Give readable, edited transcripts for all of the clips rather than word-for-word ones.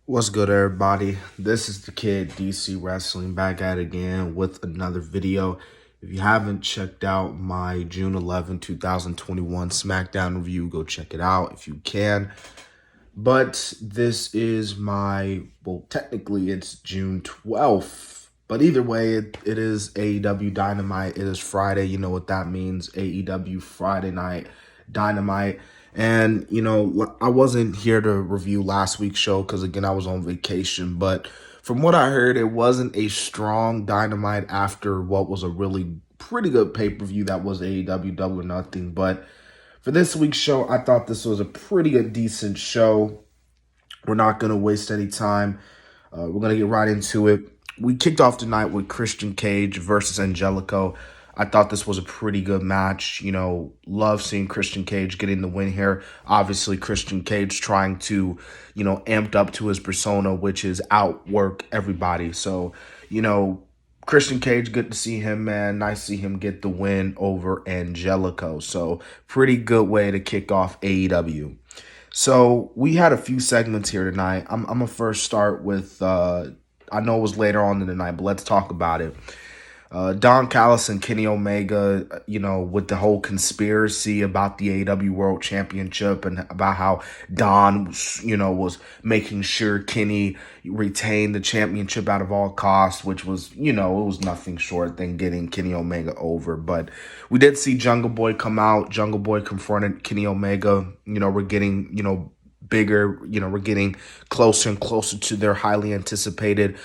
What's good, everybody? This is the Kid DC Wrestling back at it again with another video. If you haven't checked out my June 11, 2021 SmackDown review, go check it out if you can. But this is technically it's June 12th. But either way, it is AEW Dynamite. It is Friday. You know what that means. AEW Friday Night Dynamite. And, I wasn't here to review last week's show because, again, I was on vacation. But from what I heard, it wasn't a strong Dynamite after what was a really pretty good pay-per-view that was AEW Double or Nothing. But for this week's show, I thought this was a pretty good, decent show. We're not going to waste any time. We're going to get right into it. We kicked off tonight with Christian Cage versus Angelico. I thought this was a pretty good match. Love seeing Christian Cage getting the win here. Obviously, Christian Cage trying to, amped up to his persona, which is outwork everybody. So, Christian Cage, good to see him, man. Nice to see him get the win over Angelico. So, pretty good way to kick off AEW. So, we had a few segments here tonight. I'm going to first start with, I know it was later on in the night, but let's talk about it. Don Callis and Kenny Omega, with the whole conspiracy about the AEW World Championship and about how Don, was making sure Kenny retained the championship out of all costs, which was, it was nothing short than getting Kenny Omega over. But we did see Jungle Boy come out. Jungle Boy confronted Kenny Omega. We're getting, bigger, we're getting closer and closer to their highly anticipated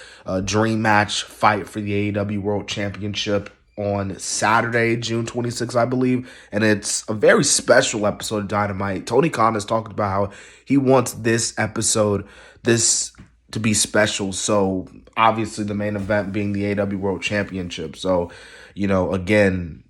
dream match fight for the AEW World Championship on Saturday, June 26th, I believe. And it's a very special episode of Dynamite. Tony Khan has talked about how he wants this episode, to be special. So obviously the main event being the AEW World Championship. So, again,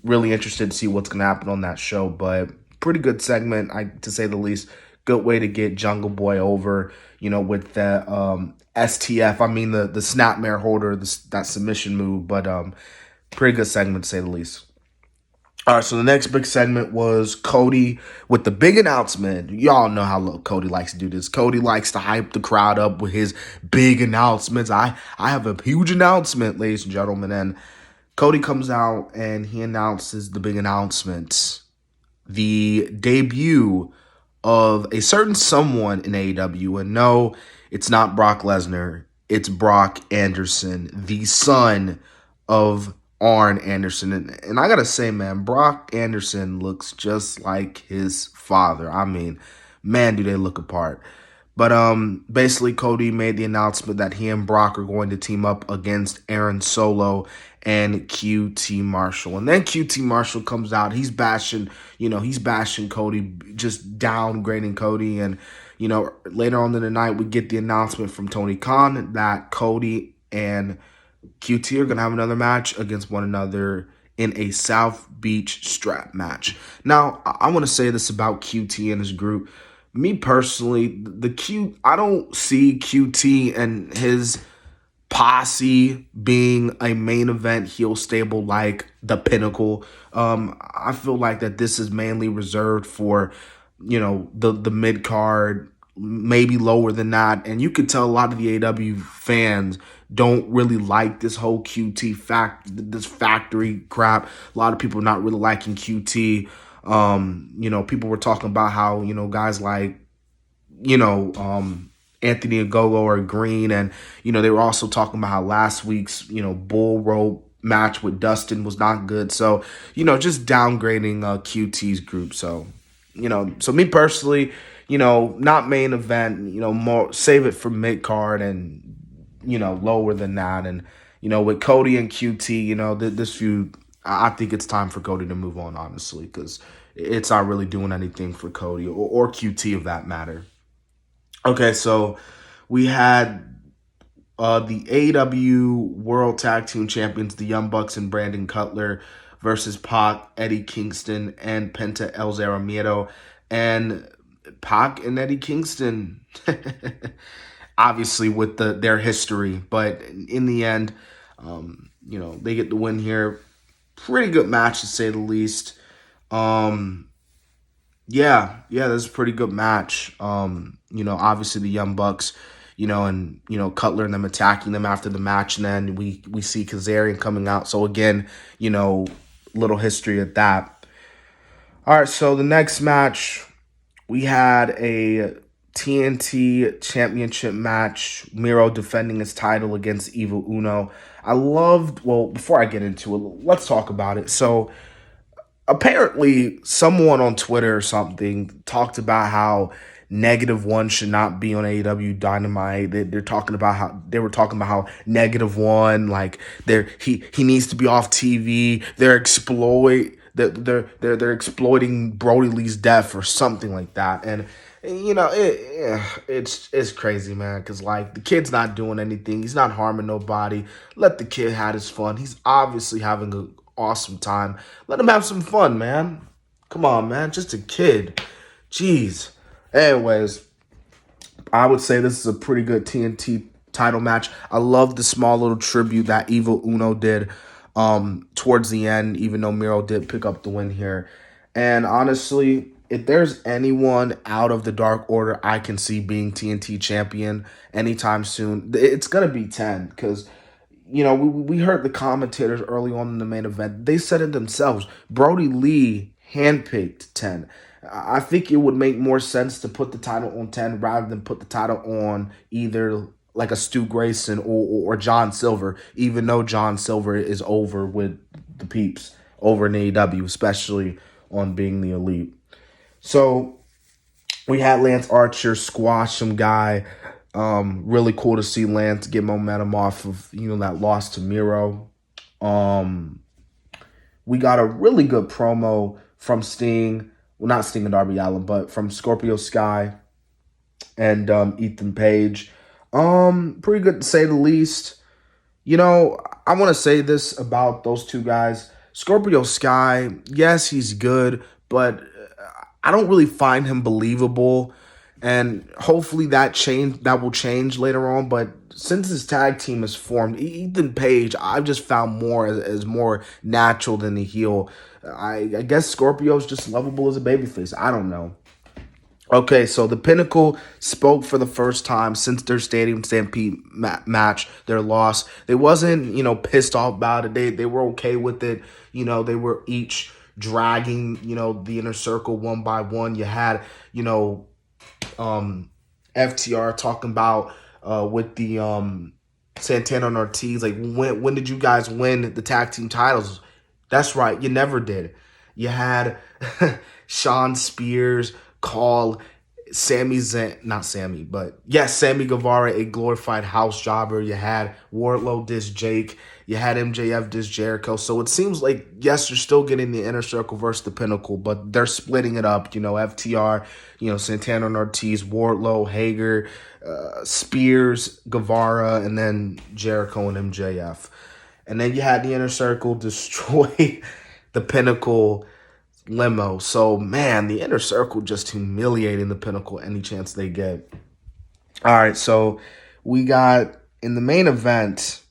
really interested to see what's going to happen on that show. But pretty good segment, to say the least. Good way to get Jungle Boy over, with the STF. I mean, the snapmare holder, that submission move. But pretty good segment, to say the least. All right, so the next big segment was Cody with the big announcement. Y'all know how Cody likes to do this. Cody likes to hype the crowd up with his big announcements. I have a huge announcement, ladies and gentlemen. And Cody comes out and he announces the big announcement. The debut of a certain someone in AEW. And no, it's not Brock Lesnar. It's Brock Anderson, the son of Arn Anderson. And I got to say, man, Brock Anderson looks just like his father. I mean, man, do they look apart. But basically, Cody made the announcement that he and Brock are going to team up against Aaron Solo and QT Marshall. And then QT Marshall comes out. He's bashing Cody, just downgrading Cody. And, later on in the night, we get the announcement from Tony Khan that Cody and QT are going to have another match against one another in a South Beach strap match. Now, I want to say this about QT and his group. Me personally, I don't see QT and his posse being a main event heel stable like the Pinnacle. I feel like that this is mainly reserved for, the mid card, maybe lower than that. And you could tell a lot of the AEW fans don't really like this whole QT this factory crap. A lot of people not really liking QT. People were talking about how, guys like, Anthony Ogogo or Green. And, they were also talking about how last week's, bull rope match with Dustin was not good. So, just downgrading QT's group. So, so me personally, not main event, more save it for mid card and, lower than that. And, with Cody and QT, this feud, I think it's time for Cody to move on, honestly, because it's not really doing anything for Cody or QT of that matter. Okay, so we had the AEW World Tag Team Champions, the Young Bucks and Brandon Cutler versus Pac, Eddie Kingston, and Penta El Zero Miedo. And Pac and Eddie Kingston, obviously with their history, but in the end, they get the win here. Pretty good match, to say the least. Yeah, that's a pretty good match. obviously the Young Bucks, and, Cutler and them attacking them after the match. And then we see Kazarian coming out. So again, little history of that. All right, so the next match, we had a TNT Championship match. Miro defending his title against Evil Uno. Before I get into it, let's talk about it. So apparently someone on Twitter or something talked about how -1 should not be on AEW Dynamite. They were talking about how -1, like he needs to be off TV. They're exploiting Brody Lee's death or something like that. And it's crazy, man, because like the kid's not doing anything. He's not harming nobody. Let the kid have his fun. He's obviously having an awesome time. Let him have some fun, man. Come on, man. Just a kid. Jeez. Anyways, I would say this is a pretty good TNT title match. I love the small little tribute that Evil Uno did towards the end, even though Miro did pick up the win here. And honestly, if there's anyone out of the Dark Order I can see being TNT champion anytime soon, it's going to be 10, because we heard the commentators early on in the main event. They said it themselves. Brody Lee handpicked 10. I think it would make more sense to put the title on 10 rather than put the title on either like a Stu Grayson or John Silver, even though John Silver is over with the peeps over in AEW, especially on being the Elite. So we had Lance Archer squash some guy. Really cool to see Lance get momentum off of, that loss to Miro. We got a really good promo from Sting. Well, not Sting and Darby Allin, but from Scorpio Sky and Ethan Page. Pretty good to say the least. I want to say this about those two guys. Scorpio Sky, yes, he's good, but I don't really find him believable. And hopefully that will change later on. But since his tag team is formed, Ethan Page, I've just found more as more natural than the heel. I guess Scorpio's just lovable as a babyface. I don't know. Okay, so the Pinnacle spoke for the first time since their Stadium Stampede match, their loss. They wasn't, pissed off about it. They were okay with it. They were each dragging, the Inner Circle one by one. You had, FTR talking about with the Santana and Ortiz, like, when did you guys win the tag team titles? That's right, you never did. You had Sean Spears call Sammy Guevara a glorified house jobber. You had Wardlow diss Jake. You had MJF diss Jericho. So it seems like, yes, you're still getting the Inner Circle versus the Pinnacle, but they're splitting it up. FTR, Santana and Ortiz, Wardlow, Hager, Spears, Guevara, and then Jericho and MJF. And then you had the Inner Circle destroy the Pinnacle limo. So, man, the Inner Circle just humiliating the Pinnacle any chance they get. All right, so we got, in the main event,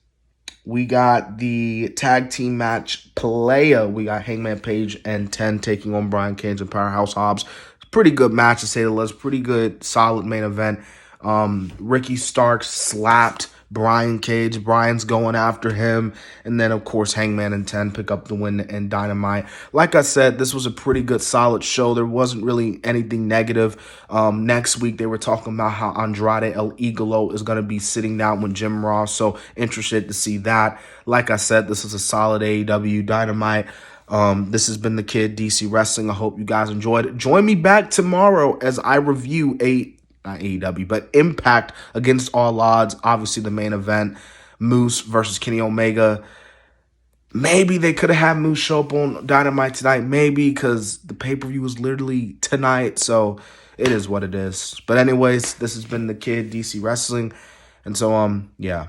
we got the tag team match Playa. We got Hangman Page and 10 taking on Brian Cage and Powerhouse Hobbs. Pretty good match, to say the least. Pretty good, solid main event. Ricky Starks slapped Brian Cage. Brian's going after him. And then, of course, Hangman and 10 pick up the win in Dynamite. Like I said, this was a pretty good, solid show. There wasn't really anything negative. Next week, they were talking about how Andrade El Idolo is going to be sitting down with Jim Ross. So, interested to see that. Like I said, this is a solid AEW Dynamite. This has been the Kid, DC Wrestling. I hope you guys enjoyed it. Join me back tomorrow as I review not AEW, but Impact Against All Odds. Obviously, the main event, Moose versus Kenny Omega. Maybe they could have had Moose show up on Dynamite tonight. Maybe, because the pay-per-view was literally tonight. So, it is what it is. But anyways, this has been the Kid, DC Wrestling. And so, yeah.